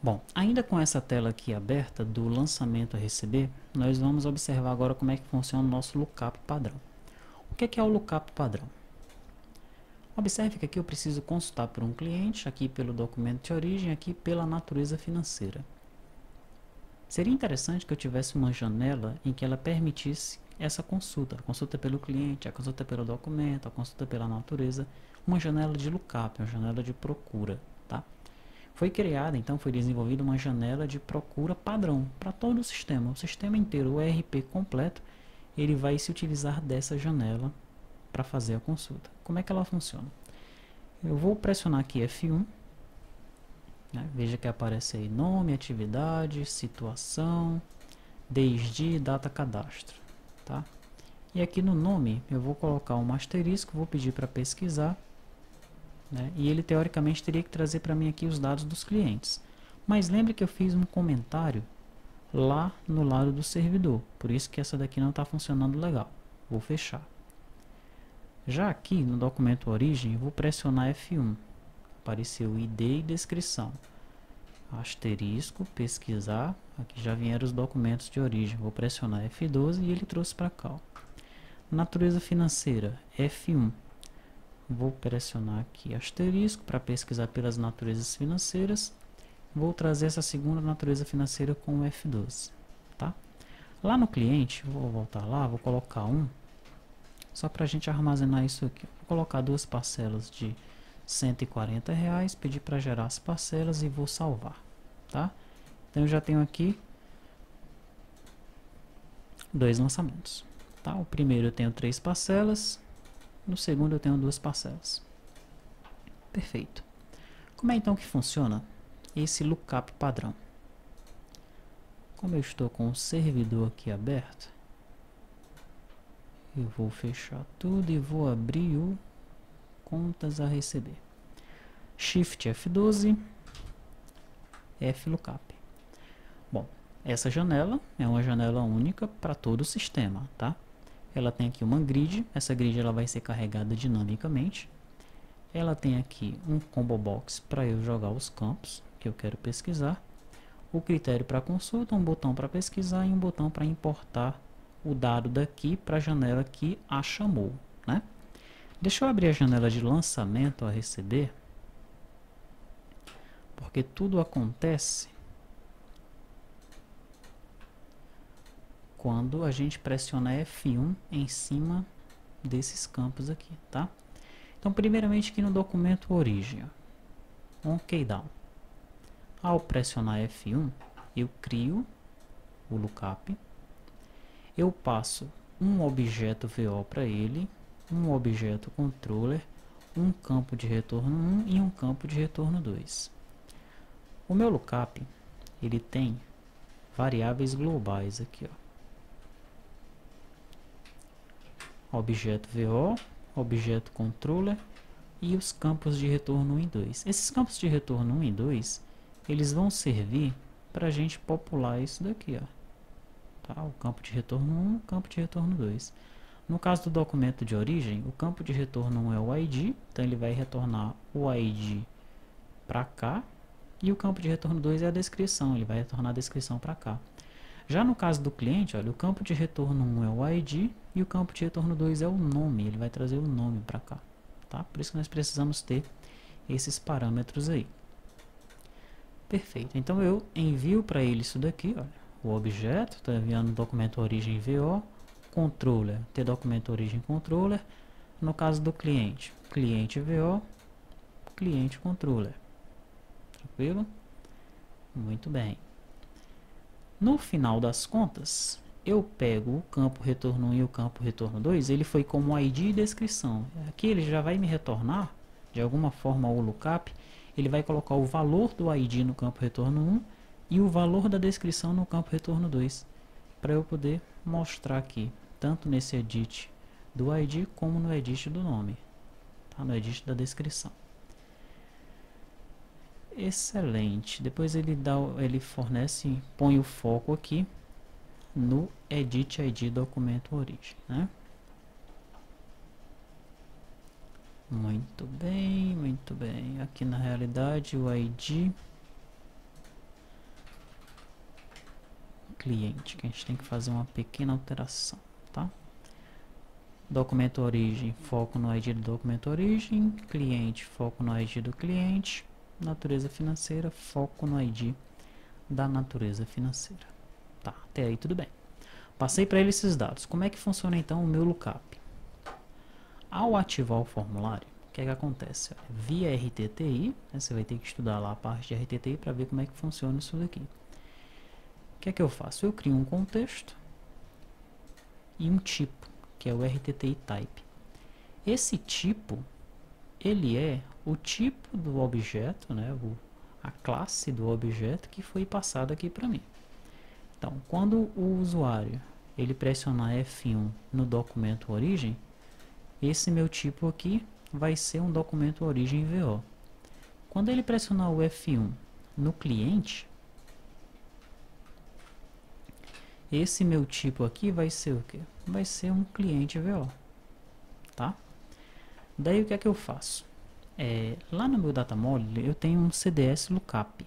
Bom, ainda com essa tela aqui aberta do lançamento a receber, nós vamos observar agora como é que funciona o nosso lookup padrão. O que é o lookup padrão? Observe que aqui eu preciso consultar por um cliente, aqui pelo documento de origem, aqui pela natureza financeira. Seria interessante que eu tivesse uma janela em que ela permitisse essa consulta, a consulta pelo cliente, a consulta pelo documento, a consulta pela natureza, uma janela de lookup, uma janela de procura, tá? Foi criada, então foi desenvolvida uma janela de procura padrão para todo o sistema inteiro, o ERP completo, ele vai se utilizar dessa janela para fazer a consulta. Como é que ela funciona? Eu vou pressionar aqui F1, né? Veja que aparece aí nome, atividade, situação, desde, data, cadastro, tá? E aqui no nome eu vou colocar um asterisco, vou pedir para pesquisar, né? E ele teoricamente teria que trazer para mim aqui os dados dos clientes. Mas lembre que eu fiz um comentário lá no lado do servidor, por isso que essa daqui não está funcionando legal. Vou fechar. Já aqui no documento origem, eu vou pressionar F1. Apareceu ID e descrição. Asterisco, pesquisar. Aqui já vieram os documentos de origem. Vou pressionar F12 e ele trouxe para cá. Natureza financeira, F1. Vou pressionar aqui asterisco para pesquisar pelas naturezas financeiras. Vou trazer essa segunda natureza financeira com o F12. Tá? Lá no cliente, vou voltar lá, vou colocar só para a gente armazenar isso aqui. Vou colocar duas parcelas de R$ 140, pedir para gerar as parcelas e vou salvar. Tá? Então eu já tenho aqui dois lançamentos. Tá? O primeiro eu tenho 3 parcelas, no segundo eu tenho 2 parcelas. Perfeito. Como é então que funciona esse lookup padrão? Como eu estou com o servidor aqui aberto, eu vou fechar tudo e vou abrir o contas a receber. Shift F12, F-lookup. Bom, essa janela é uma janela única para todo o sistema, tá? Ela tem aqui uma grid, essa grid ela vai ser carregada dinamicamente. Ela tem aqui um combo box para eu jogar os campos que eu quero pesquisar. O critério para consulta, um botão para pesquisar e um botão para importar o dado daqui para a janela que a chamou, né? Deixa eu abrir a janela de lançamento a receber, porque tudo acontece quando a gente pressiona F1 em cima desses campos aqui, tá? Então, primeiramente aqui no documento origem, OK down. Ao pressionar F1, eu crio o lookup, eu passo um objeto VO para ele, um objeto controller, um campo de retorno 1 e um campo de retorno 2. O meu lookup, ele tem variáveis globais aqui, ó. Objeto VO, objeto controller e os campos de retorno 1 e 2. Esses campos de retorno 1 e 2, eles vão servir para a gente popular isso daqui, ó. Tá? O campo de retorno 1, o campo de retorno 2. No caso do documento de origem, o campo de retorno 1 é o ID, então ele vai retornar o ID para cá, e o campo de retorno 2 é a descrição, ele vai retornar a descrição para cá. Já no caso do cliente, olha, o campo de retorno 1 é o ID e o campo de retorno 2 é o nome, ele vai trazer o nome para cá. Tá? Por isso que nós precisamos ter esses parâmetros aí. Perfeito, então eu envio para ele isso daqui, olha, o objeto, estou enviando o documento origem VO, controller, ter documento origem controller, no caso do cliente, cliente VO, cliente controller. Tranquilo? Muito bem. No final das contas, eu pego o campo retorno 1 e o campo retorno 2, ele foi como ID e descrição. Aqui ele já vai me retornar, de alguma forma, o lookup, ele vai colocar o valor do ID no campo retorno 1 e o valor da descrição no campo retorno 2, para eu poder mostrar aqui, tanto nesse edit do ID como no edit do nome, tá? No edit da descrição. Excelente. Depois ele fornece, põe o foco aqui no edit ID documento origem, né? Muito bem, muito bem. Aqui na realidade o ID cliente, que a gente tem que fazer uma pequena alteração, tá? Documento origem, foco no ID do documento origem, cliente, foco no ID do cliente, natureza financeira, foco no ID da natureza financeira. Tá, até aí tudo bem. Passei para ele esses dados. Como é que funciona então o meu lookup? Ao ativar o formulário, o que é que acontece? Via RTTI, né, você vai ter que estudar lá a parte de RTTI para ver como é que funciona isso daqui. O que é que eu faço? Eu crio um contexto e um tipo, que é o RTTI type. Esse tipo, ele é o tipo do objeto, né, a classe do objeto que foi passado aqui para mim. Então, quando o usuário ele pressionar F1 no documento origem, esse meu tipo aqui vai ser um documento origem VO. Quando ele pressionar o F1 no cliente, esse meu tipo aqui vai ser o quê? Vai ser um cliente VO, tá? Daí o que é que eu faço? Lá no meu datamodel eu tenho um CDS lookup.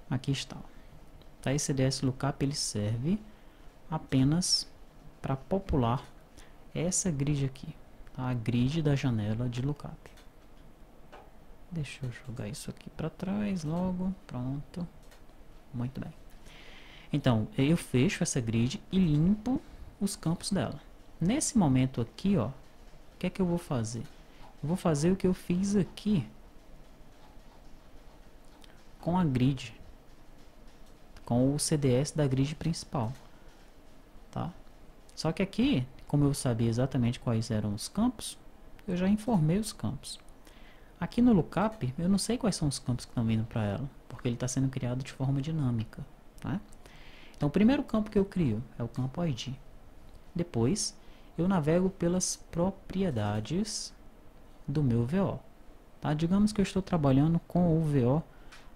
Aqui está. Tá, esse CDS lookup ele serve apenas para popular essa grid aqui, tá? A grid da janela de lookup. Deixa eu jogar isso aqui para trás logo, pronto, muito bem. Então, eu fecho essa grid e limpo os campos dela. Nesse momento aqui, ó, o que é que eu vou fazer? Eu vou fazer o que eu fiz aqui com a grid, com o CDS da grid principal, tá? Só que aqui, como eu sabia exatamente quais eram os campos, eu já informei os campos. Aqui no lookup, eu não sei quais são os campos que estão vindo para ela, porque ele está sendo criado de forma dinâmica, tá? Então, o primeiro campo que eu crio é o campo ID. Depois, eu navego pelas propriedades do meu VO. Tá? Digamos que eu estou trabalhando com o VO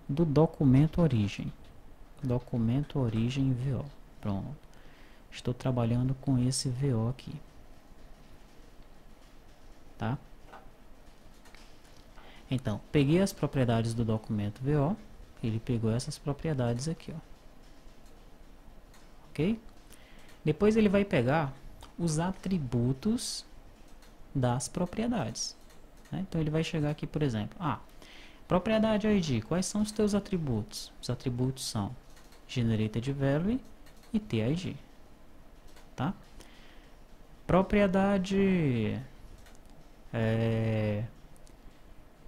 do documento origem. Documento origem VO. Pronto. Estou trabalhando com esse VO aqui. Tá? Então, peguei as propriedades do documento VO. Ele pegou essas propriedades aqui, ó. Ok? Depois ele vai pegar os atributos das propriedades, né? Então ele vai chegar aqui, por exemplo, propriedade ID, quais são os teus atributos? Os atributos são generated value e TID, tá? Propriedade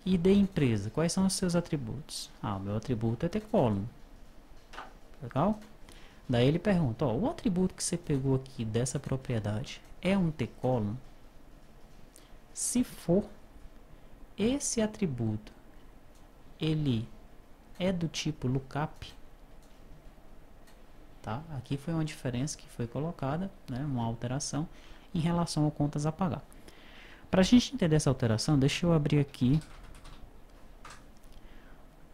ID empresa, quais são os seus atributos? O meu atributo é tcolumn, legal? Daí ele pergunta, o atributo que você pegou aqui dessa propriedade é um tcolumn? Se for, esse atributo ele é do tipo lookup, tá? Aqui foi uma diferença que foi colocada, né, uma alteração em relação ao contas a pagar. Para a gente entender essa alteração, deixa eu abrir aqui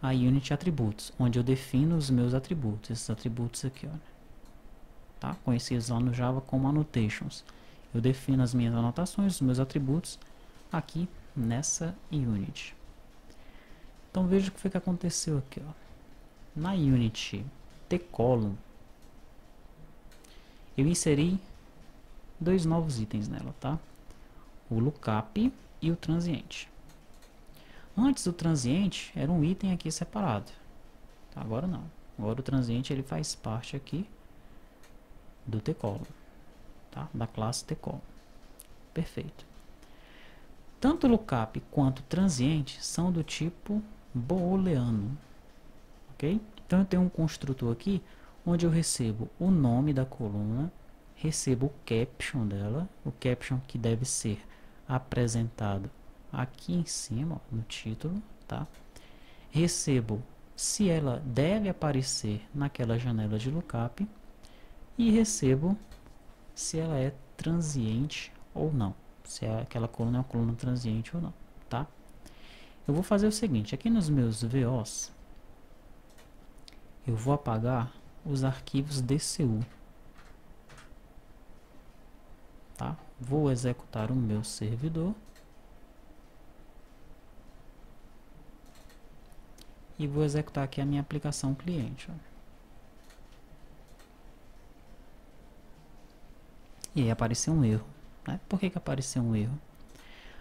a Unity Atributos, onde eu defino os meus atributos, esses atributos aqui, ó, tá? Conhecidos lá no Java como annotations. Eu defino as minhas anotações, os meus atributos aqui nessa Unity. Então veja o que foi que aconteceu aqui, ó. Na Unity tcolumn, eu inseri dois novos itens nela, tá? O lookup e o transiente. Antes o transiente era um item aqui separado, tá? Agora não. Agora o transiente ele faz parte aqui do tcolumn, tá? Da classe tcolumn. Perfeito. Tanto o lookup quanto o transiente são do tipo booleano, ok? Então eu tenho um construtor aqui onde eu recebo o nome da coluna, recebo o caption dela, o caption que deve ser apresentado aqui em cima, ó, no título, tá? Recebo se ela deve aparecer naquela janela de lookup e recebo se ela é transiente ou não, se aquela coluna é uma coluna transiente ou não, tá? Eu vou fazer o seguinte, aqui nos meus VOs, eu vou apagar os arquivos DCU, tá? Vou executar o meu servidor e vou executar aqui a minha aplicação cliente. Ó. E aí apareceu um erro. Né? Por que apareceu um erro?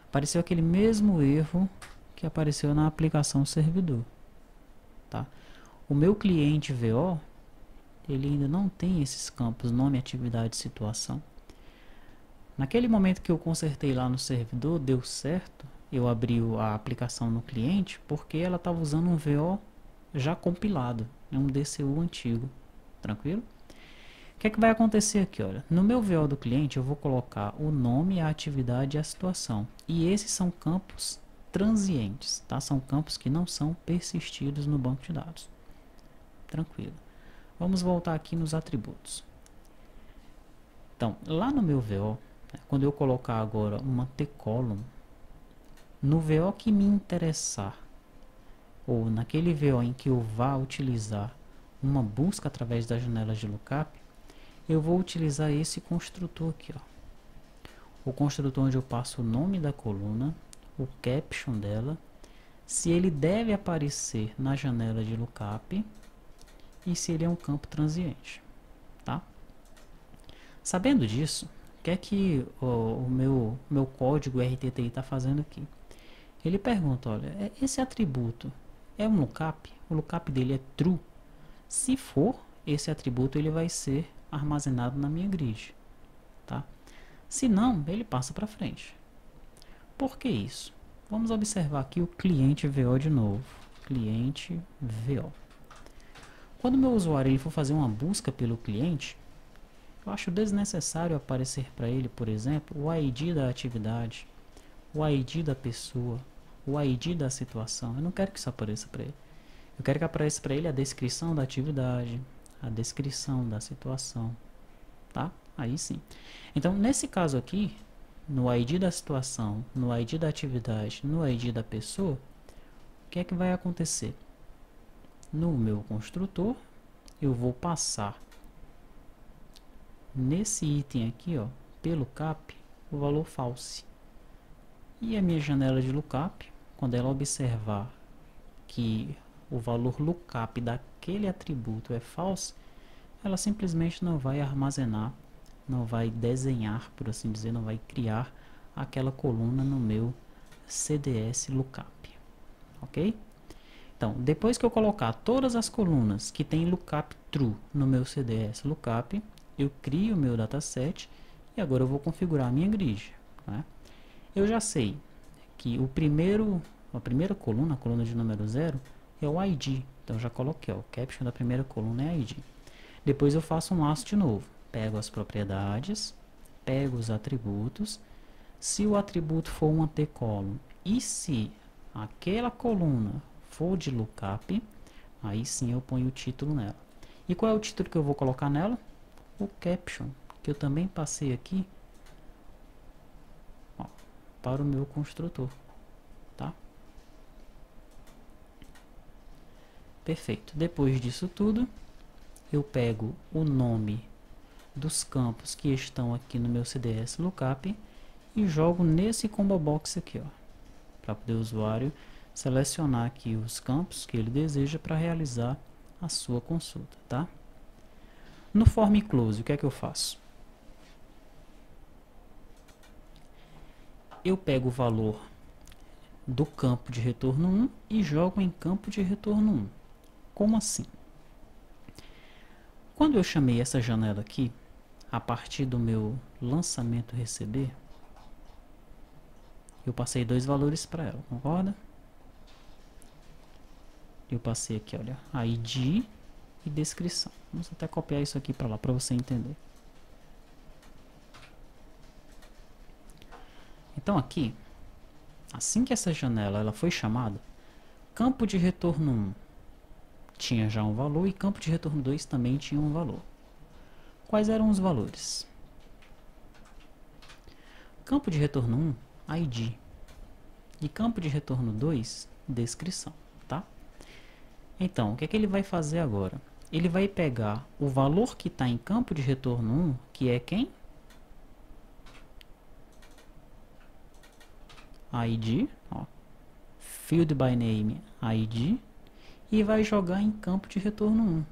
Apareceu aquele mesmo erro que apareceu na aplicação servidor. Tá? O meu cliente VO, ele ainda não tem esses campos nome, atividade, situação. Naquele momento que eu consertei lá no servidor, deu certo, eu abri a aplicação no cliente, porque ela estava usando um VO já compilado, um DCU antigo, tranquilo? O que é que vai acontecer aqui? Olha, no meu VO do cliente eu vou colocar o nome, a atividade e a situação. E esses são campos transientes, tá? São campos que não são persistidos no banco de dados. Tranquilo. Vamos voltar aqui nos atributos. Então, lá no meu VO, quando eu colocar agora uma tcolumn, no VO que me interessar, ou naquele VO em que eu vá utilizar uma busca através das janelas de lookup, eu vou utilizar esse construtor aqui, ó. O construtor onde eu passo o nome da coluna, o caption dela, se ele deve aparecer na janela de lookup e se ele é um campo transiente, tá? Sabendo disso, o que é que o meu código RTTI está fazendo aqui? Ele pergunta, olha, esse atributo é um lookup? O lookup dele é true? Se for, esse atributo ele vai ser armazenado na minha grid, tá? Se não, ele passa para frente. Por que isso? Vamos observar aqui o cliente VO de novo. Cliente VO. Quando o meu usuário ele for fazer uma busca pelo cliente, eu acho desnecessário aparecer para ele, por exemplo, o ID da atividade, o ID da pessoa, o ID da situação. Eu não quero que isso apareça para ele. Eu quero que apareça para ele a descrição da atividade, a descrição da situação, tá? Aí sim. Então, nesse caso aqui, no ID da situação, no ID da atividade, no ID da pessoa, o que é que vai acontecer? No meu construtor, eu vou passar nesse item aqui, ó, pelo cap, o valor false. E a minha janela de lookup, quando ela observar que o valor lookup daquele atributo é false, ela simplesmente não vai armazenar, não vai desenhar, por assim dizer, não vai criar aquela coluna no meu CDS lookup, ok? Então, depois que eu colocar todas as colunas que tem lookup true no meu CDS lookup, eu crio o meu dataset e agora eu vou configurar a minha grid, né? Eu já sei que a primeira coluna, a coluna de número 0, é o ID. Então eu já coloquei, ó, o caption da primeira coluna é ID. Depois eu faço um laço de novo. Pego as propriedades, pego os atributos. Se o atributo for uma tcolumn e se aquela coluna for de lookup, aí sim eu ponho o título nela. E qual é o título que eu vou colocar nela? O caption, que eu também passei aqui, ó, para o meu construtor, tá? Perfeito. Depois disso tudo, eu pego o nome dos campos que estão aqui no meu CDS lookup e jogo nesse combo box aqui, ó, para poder o usuário selecionar aqui os campos que ele deseja para realizar a sua consulta, tá? No form close, o que é que eu faço? Eu pego o valor do campo de retorno 1 e jogo em campo de retorno 1. Como assim? Quando eu chamei essa janela aqui, a partir do meu lançamento receber, eu passei dois valores para ela, concorda? Eu passei aqui, olha, ID e descrição. Vamos até copiar isso aqui para lá, para você entender. Então aqui, assim que essa janela ela foi chamada, campo de retorno 1 tinha já um valor e campo de retorno 2 também tinha um valor. Quais eram os valores? Campo de retorno 1, ID. E campo de retorno 2, descrição, tá? Então, o que é que ele vai fazer agora? Ele vai pegar o valor que está em campo de retorno 1, que é quem? ID, ó, field by name ID, e vai jogar em campo de retorno 1,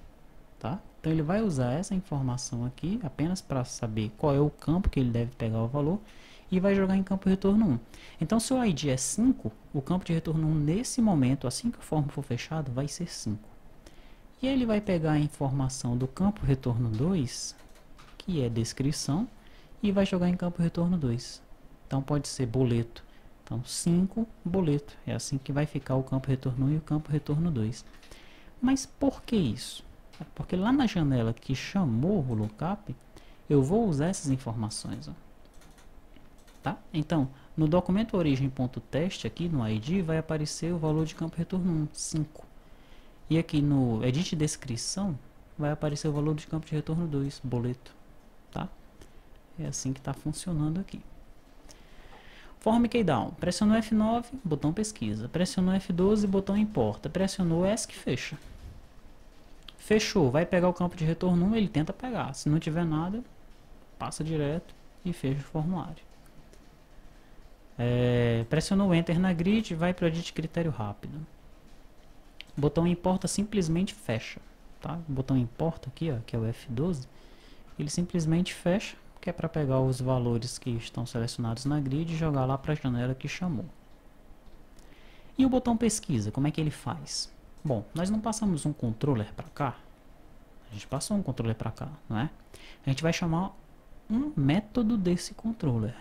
tá? Então ele vai usar essa informação aqui apenas para saber qual é o campo que ele deve pegar o valor e vai jogar em campo retorno 1. Então se o ID é 5, o campo de retorno 1 nesse momento, assim que o form for fechado, vai ser 5. E ele vai pegar a informação do campo retorno 2, que é descrição, e vai jogar em campo retorno 2. Então pode ser boleto. Então 5, boleto. É assim que vai ficar o campo retorno 1 e o campo retorno 2. Mas por que isso? Porque lá na janela que chamou o lookup, eu vou usar essas informações. Ó. Tá? Então, no documento origem.teste, aqui no ID, vai aparecer o valor de campo retorno 1, 5. E aqui no edit descrição, vai aparecer o valor de campo de retorno 2, boleto. Tá? É assim que está funcionando aqui. Form keydown. Pressionou F9, botão pesquisa. Pressionou F12, botão importa. Pressionou ESC, fecha. Fechou. Vai pegar o campo de retorno 1, ele tenta pegar. Se não tiver nada, passa direto e fecha o formulário. Pressionou Enter na grid, vai para o edit critério rápido. Botão importa simplesmente fecha. Tá? O botão importa aqui, ó, que é o F12, ele simplesmente fecha, que é para pegar os valores que estão selecionados na grid e jogar lá para a janela que chamou. E o botão pesquisa, como é que ele faz? Bom, nós não passamos um controller para cá. A gente passou um controller para cá, não é? A gente vai chamar um método desse controller.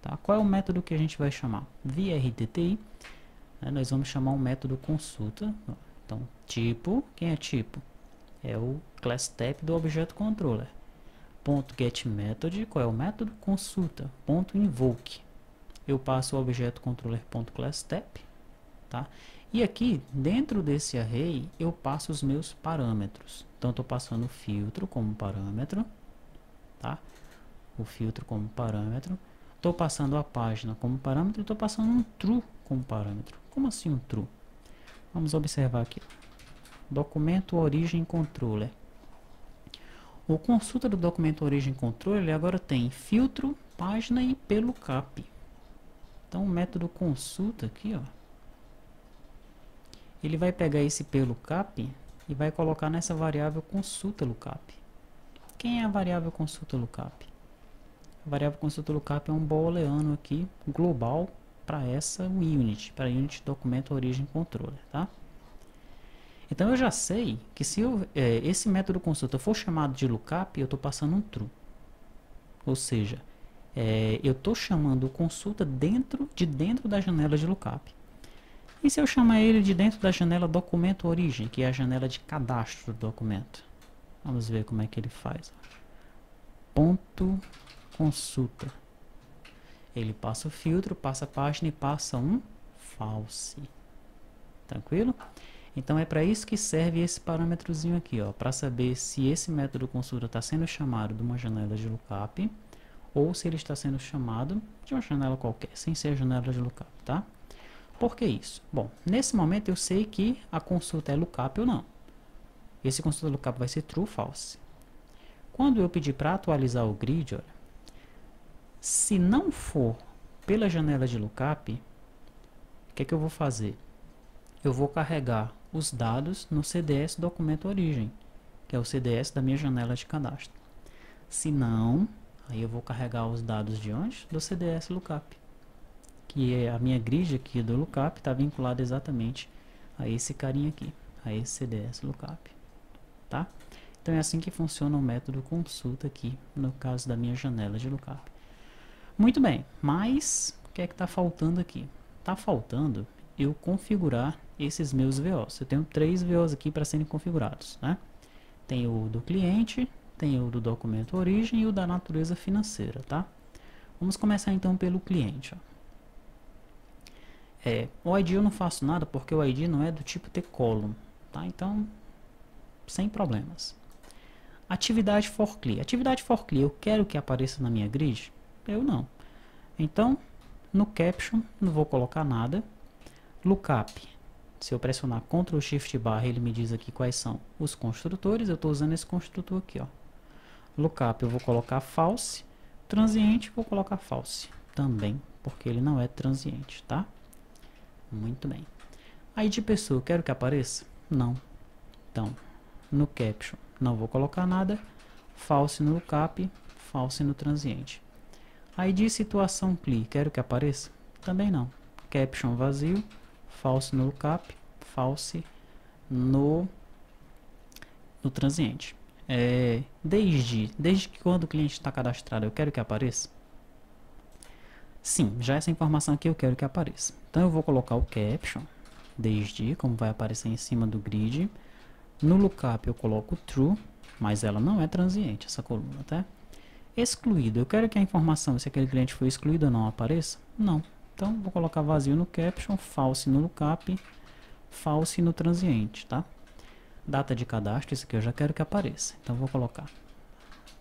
Tá? Qual é o método que a gente vai chamar? Via RTTI, né, nós vamos chamar um método consulta. Então, tipo, quem é tipo? É o class type do objeto controller. Ponto get method, qual é o método? Consulta. Ponto invoke. Eu passo o objeto controller ponto class type, tá? E aqui, dentro desse array, eu passo os meus parâmetros. Então, estou passando o filtro como parâmetro, tá? O filtro como parâmetro. Estou passando a página como parâmetro. Estou passando um true como parâmetro. Como assim um true? Vamos observar aqui. Documento origem controller. O consulta do documento origem controller, ele agora tem filtro, página e plookup. Então, o método consulta aqui, ó, ele vai pegar esse plookup e vai colocar nessa variável consulta lookup. Quem é a variável consulta lookup? A variável consulta lookup é um booleano aqui, global, para essa unit, para unit documento origem controller, tá? Então eu já sei que se esse método consulta for chamado de lookup, eu estou passando um true. Ou seja, eu estou chamando o consulta dentro da janela de lookup. E se eu chamar ele de dentro da janela documento origem, que é a janela de cadastro do documento? Vamos ver como é que ele faz. Ponto consulta. Ele passa o filtro, passa a página e passa um false. Tranquilo? Então é para isso que serve esse parâmetrozinho aqui, ó, para saber se esse método consulta está sendo chamado de uma janela de lookup ou se ele está sendo chamado de uma janela qualquer, sem ser a janela de lookup, tá? Por que isso? Bom, nesse momento eu sei que a consulta é lookup ou não. Esse consulta lookup vai ser true ou false. Quando eu pedir para atualizar o grid, olha, se não for pela janela de lookup, o que é que eu vou fazer? Eu vou carregar os dados no CDS documento origem, que é o CDS da minha janela de cadastro. Se não, aí eu vou carregar os dados de onde? Do CDS lookup, que é a minha grid aqui do lookup está vinculada exatamente a esse carinha aqui, a esse CDS lookup, tá? Então é assim que funciona o método consulta aqui, no caso da minha janela de lookup. Muito bem, mas o que é que está faltando aqui? Está faltando eu configurar esses meus VOs. Eu tenho 3 VOs aqui para serem configurados, né? Tem o do cliente, tem o do documento origem e o da natureza financeira, tá? Vamos começar então pelo cliente, ó. O ID eu não faço nada porque o ID não é do tipo tcolumn, tá? Então, sem problemas. Atividade for clear. Atividade for clear, eu quero que apareça na minha grid? Eu não. Então, no caption, não vou colocar nada. Lookup, se eu pressionar Ctrl Shift barra, ele me diz aqui quais são os construtores. Eu estou usando esse construtor aqui, ó. Lookup eu vou colocar false. Transiente vou colocar false também, porque ele não é transiente, tá? Muito bem. Aí de pessoa, eu quero que apareça? Não. Então, no caption não vou colocar nada, false no lookup, false no transiente. ID situação CLI, quero que apareça? Também não. Caption vazio, false no lookup, false no transiente. Desde que quando o cliente está cadastrado eu quero que apareça? Sim, já essa informação aqui eu quero que apareça. Então eu vou colocar o caption, desde, como vai aparecer em cima do grid. No lookup eu coloco true, mas ela não é transiente, essa coluna, tá? Excluído, eu quero que a informação se aquele cliente foi excluído ou não apareça? Não. Então vou colocar vazio no caption, false no lookup, false no transiente, tá? Data de cadastro, isso aqui eu já quero que apareça. Então vou colocar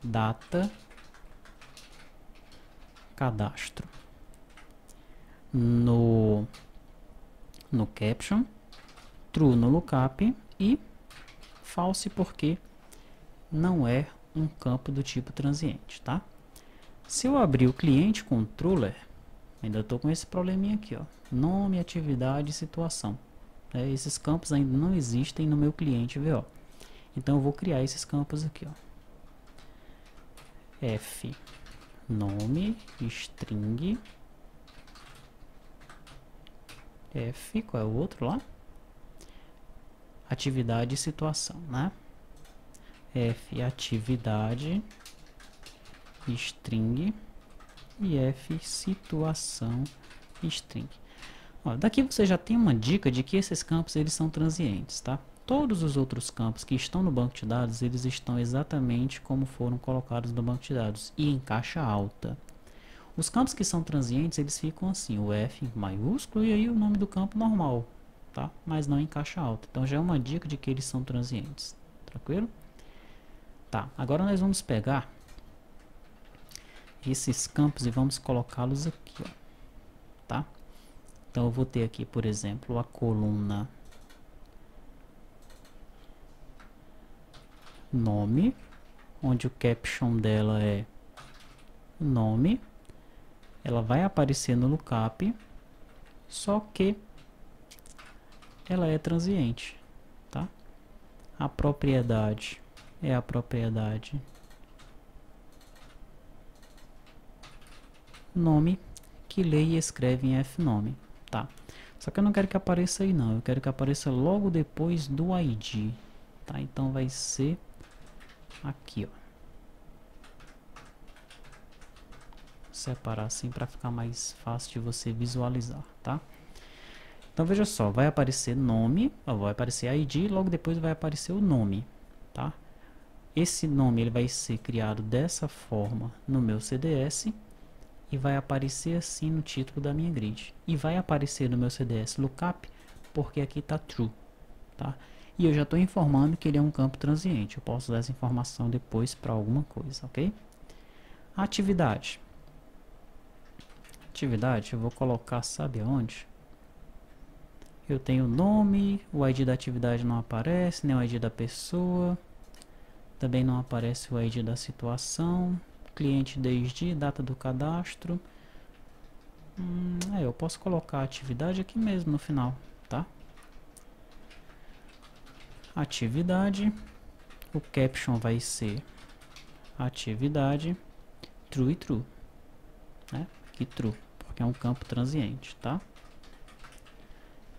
data cadastro no caption, true no lookup e false porque não é um campo do tipo transiente, tá? Se eu abrir o cliente controller, ainda estou com esse probleminha aqui, ó, nome, atividade e situação. Esses campos ainda não existem no meu cliente VO. Então eu vou criar esses campos aqui, ó. F nome string F, qual é o outro lá? Atividade e situação, né? F atividade string e F situação string. Ó, daqui você já tem uma dica de que esses campos eles são transientes, tá? Todos os outros campos que estão no banco de dados, eles estão exatamente como foram colocados no banco de dados e em caixa alta. Os campos que são transientes, eles ficam assim, o F maiúsculo e aí o nome do campo normal, tá? Mas não em caixa alta. Então já é uma dica de que eles são transientes, tranquilo? Tá, agora nós vamos pegar esses campos e vamos colocá-los aqui, ó, tá? Então eu vou ter aqui, por exemplo, a coluna nome, onde o caption dela é nome. Ela vai aparecer no lookup, só que ela é transiente, tá? A propriedade é a propriedade nome, que lê e escreve em fnome, tá? Só que eu não quero que apareça aí não, eu quero que apareça logo depois do ID, tá? Então vai ser aqui, ó. Separar assim para ficar mais fácil de você visualizar, tá? Então veja só, vai aparecer nome, vai aparecer ID, logo depois vai aparecer o nome, tá? Esse nome ele vai ser criado dessa forma no meu CDS e vai aparecer assim no título da minha grid. E vai aparecer no meu CDS lookup porque aqui está true, tá? E eu já estou informando que ele é um campo transiente. Eu posso usar essa informação depois para alguma coisa, ok? Atividade. Atividade, eu vou colocar, sabe aonde? Eu tenho o nome, o ID da atividade não aparece, nem o ID da pessoa. Também não aparece o ID da situação. Cliente desde, data do cadastro. Eu posso colocar a atividade aqui mesmo no final, tá? Atividade. O caption vai ser atividade true e true, né? Aqui true, porque é um campo transiente, tá?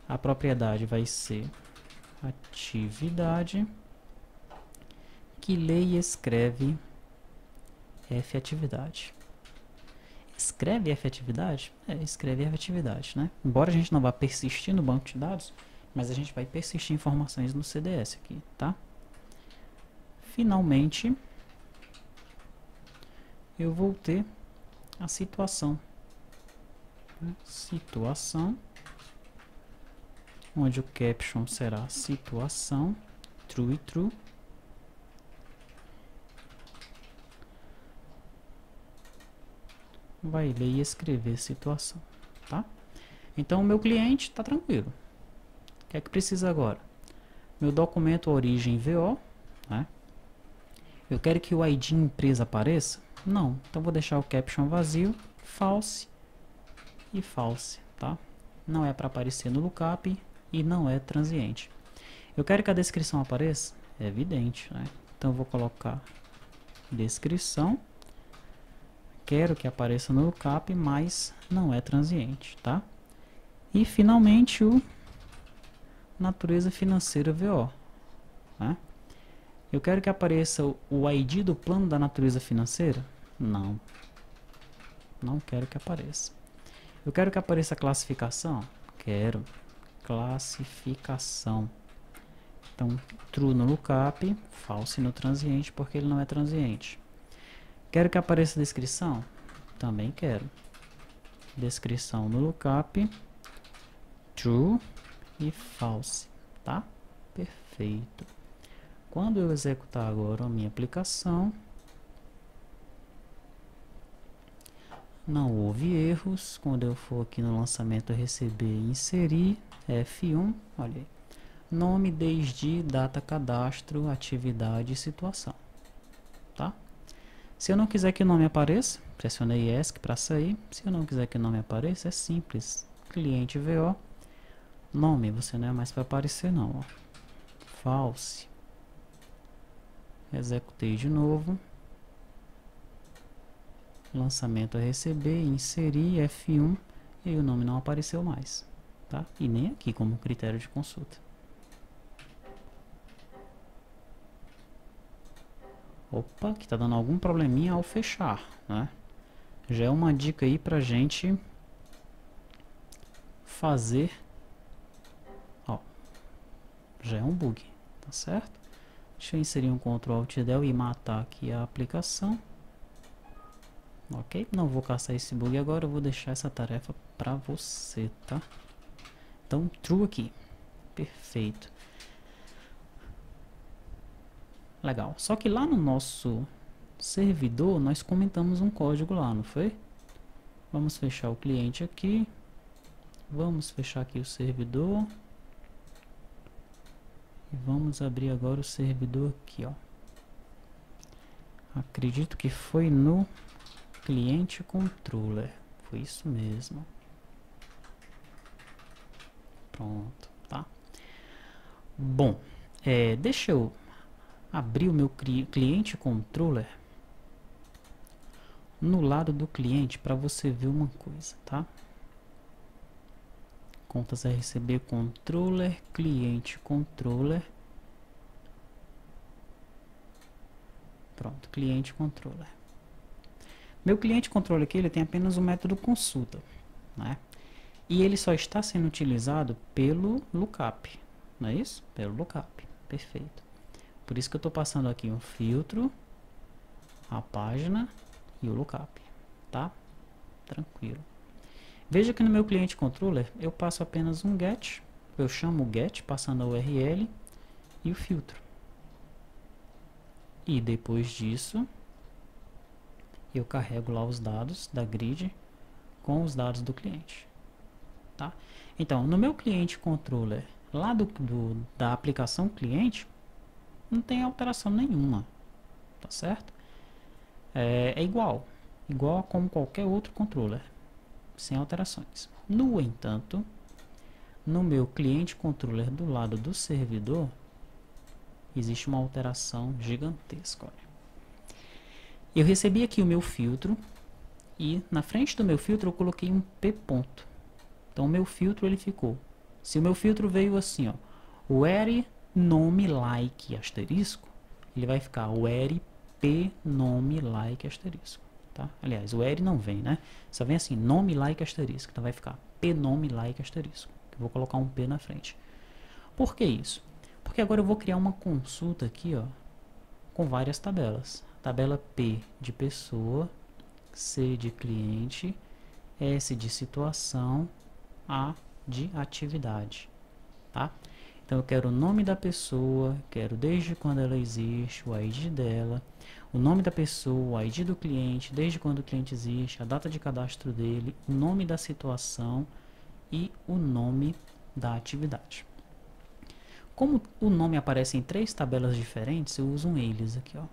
A propriedade vai ser atividade que lê e escreve F atividade. Escreve F atividade? Escreve F atividade, né? Embora a gente não vá persistir no banco de dados, mas a gente vai persistir informações no CDS aqui, tá? Finalmente, eu vou ter a situação. Situação, onde o caption será situação, true e true. Vai ler e escrever situação, tá? Então o meu cliente está tranquilo. O que é que precisa agora? Meu documento origem VO, né? Eu quero que o ID empresa apareça? Não. Então vou deixar o caption vazio, false e false, tá? Não é para aparecer no lookup e não é transiente. Eu quero que a descrição apareça? É evidente, né? Então eu vou colocar descrição. Quero que apareça no lookup, mas não é transiente, tá? E finalmente o natureza financeira VO, né? Eu quero que apareça o ID do plano da natureza financeira? Não. Não quero que apareça. Eu quero que apareça a classificação? Quero. Classificação. Então, true no lookup, false no transiente, porque ele não é transiente. Quero que apareça a descrição? Também quero. Descrição no lookup, true e false, tá? Perfeito. Quando eu executar agora a minha aplicação, não houve erros. Quando eu for aqui no lançamento receber e inserir, F1, olha aí. Nome desde data cadastro, atividade e situação, tá? Se eu não quiser que o nome apareça, pressionei ESC para sair. Se eu não quiser que o nome apareça, é simples. Cliente VO, nome, você não é mais para aparecer não, ó. False. Executei de novo. Lançamento a receber, inserir F1 e aí o nome não apareceu mais, tá? E nem aqui como critério de consulta. Opa, que tá dando algum probleminha ao fechar, né? Já é uma dica aí pra gente fazer, ó, já é um bug, tá certo? Deixa eu inserir um Ctrl Alt Del e matar aqui a aplicação. Ok? Não vou caçar esse bug agora, eu vou deixar essa tarefa para você, tá? Então, true aqui. Perfeito. Legal. Só que lá no nosso servidor, nós comentamos um código lá, não foi? Vamos fechar o cliente aqui. Vamos fechar aqui o servidor. E vamos abrir agora o servidor aqui, ó. Acredito que foi no cliente controller. Foi isso mesmo. Pronto, tá? Bom, deixa eu abrir o meu cliente controller no lado do cliente para você ver uma coisa, tá? Contas a receber controller, cliente controller. Pronto, cliente controller. Meu cliente controller aqui, ele tem apenas o método consulta, né? E ele só está sendo utilizado pelo lookup, não é isso? Pelo lookup, perfeito. Por isso que eu estou passando aqui um filtro, a página e o lookup, tá? Tranquilo. Veja que no meu cliente controller eu passo apenas um get, eu chamo o get passando a URL e o filtro. E depois disso eu carrego lá os dados da grid com os dados do cliente, tá? Então, no meu cliente controller, lá da aplicação cliente, não tem alteração nenhuma, tá certo? É igual a como qualquer outro controller, sem alterações. No entanto, no meu cliente controller do lado do servidor, existe uma alteração gigantesca, olha. Eu recebi aqui o meu filtro e na frente do meu filtro eu coloquei um P ponto. Então o meu filtro ele ficou. Se o meu filtro veio assim, ó, where nome like asterisco, ele vai ficar where p nome like asterisco, tá? Aliás, o where não vem, né? Só vem assim, nome like asterisco, então vai ficar p nome like asterisco. Eu vou colocar um P na frente. Por que isso? Porque agora eu vou criar uma consulta aqui, ó, com várias tabelas. Tabela P de pessoa, C de cliente, S de situação, A de atividade, tá? Então eu quero o nome da pessoa, quero desde quando ela existe, o ID dela, o nome da pessoa, o ID do cliente, desde quando o cliente existe, a data de cadastro dele, o nome da situação e o nome da atividade. Como o nome aparece em 3 tabelas diferentes, eu uso um alias aqui, ó.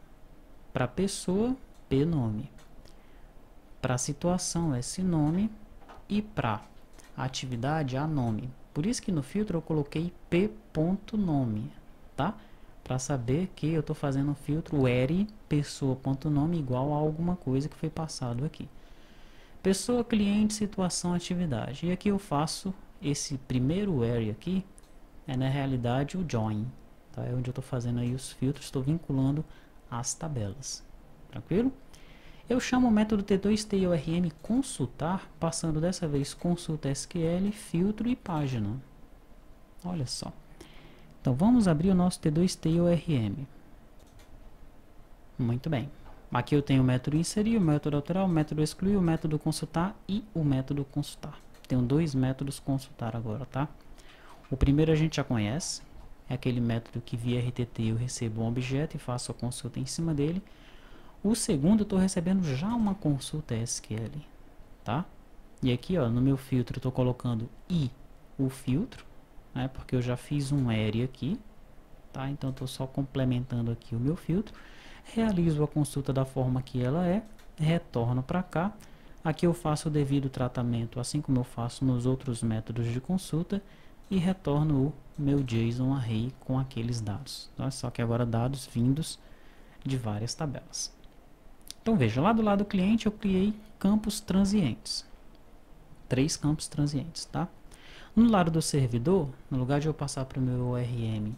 Para pessoa, P nome. Para situação, S nome. E para atividade, A nome. Por isso que no filtro eu coloquei p.nome, tá? Para saber que eu estou fazendo um filtro eri pessoa.nome igual a alguma coisa que foi passado aqui. Pessoa, cliente, situação, atividade. E aqui eu faço esse primeiro eri aqui, na realidade o join, tá? É onde eu estou fazendo aí os filtros, estou vinculando as tabelas. Tranquilo? Eu chamo o método T2TIORM consultar, passando dessa vez consulta SQL, filtro e página. Olha só. Então vamos abrir o nosso T2TIORM. Muito bem. Aqui eu tenho o método inserir, o método alterar, o método excluir, o método consultar e o método consultar. Tenho dois métodos consultar agora, tá? O primeiro a gente já conhece, é aquele método que via RTT eu recebo um objeto e faço a consulta em cima dele. O segundo eu estou recebendo já uma consulta SQL, tá? E aqui, ó, no meu filtro eu estou colocando i o filtro, né? Porque eu já fiz um eri aqui, tá? Então estou só complementando aqui o meu filtro. Realizo a consulta da forma que ela é, retorno para cá. Aqui eu faço o devido tratamento, assim como eu faço nos outros métodos de consulta, e retorno o meu JSON array com aqueles dados. Tá? Só que agora dados vindos de várias tabelas. Então veja, lá do lado do cliente eu criei campos transientes. 3 campos transientes, tá? No lado do servidor, no lugar de eu passar para o meu ORM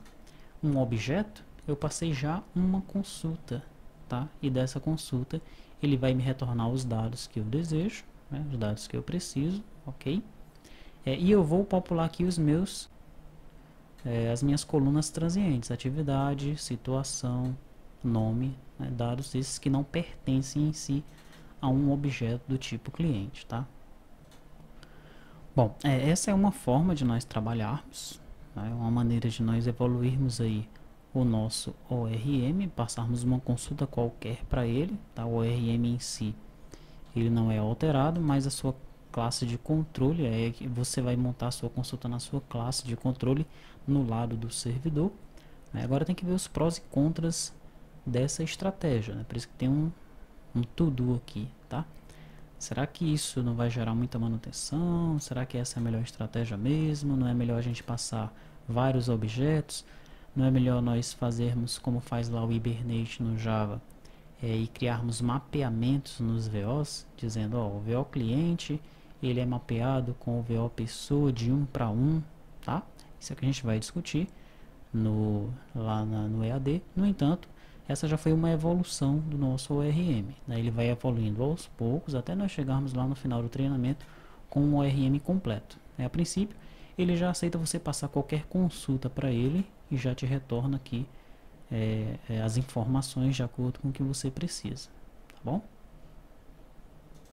um objeto, eu passei já uma consulta, tá? E dessa consulta ele vai me retornar os dados que eu desejo, né? Os dados que eu preciso, ok? E eu vou popular aqui os meus, as minhas colunas transientes, atividade, situação, nome, né? Dados esses que não pertencem em si a um objeto do tipo cliente, tá? Bom, essa é uma forma de nós trabalharmos, né? Uma maneira de nós evoluirmos aí o nosso ORM, passarmos uma consulta qualquer para ele, tá? O ORM em si, ele não é alterado, mas a sua classe de controle é que você vai montar a sua consulta na sua classe de controle no lado do servidor, né? Agora tem que ver os prós e contras dessa estratégia, né? Por isso que tem um to-do aqui, tá? Será que isso não vai gerar muita manutenção? Será que essa é a melhor estratégia mesmo? Não é melhor a gente passar vários objetos? Não é melhor nós fazermos como faz lá o Hibernate no Java e criarmos mapeamentos nos VOs, dizendo, ó, o VO cliente ele é mapeado com o VO pessoa de 1 para 1, tá? Isso é que a gente vai discutir lá no EAD. No entanto, essa já foi uma evolução do nosso ORM, né? Ele vai evoluindo aos poucos até nós chegarmos lá no final do treinamento com um ORM completo. A princípio, ele já aceita você passar qualquer consulta para ele e já te retorna aqui as informações de acordo com o que você precisa, tá bom?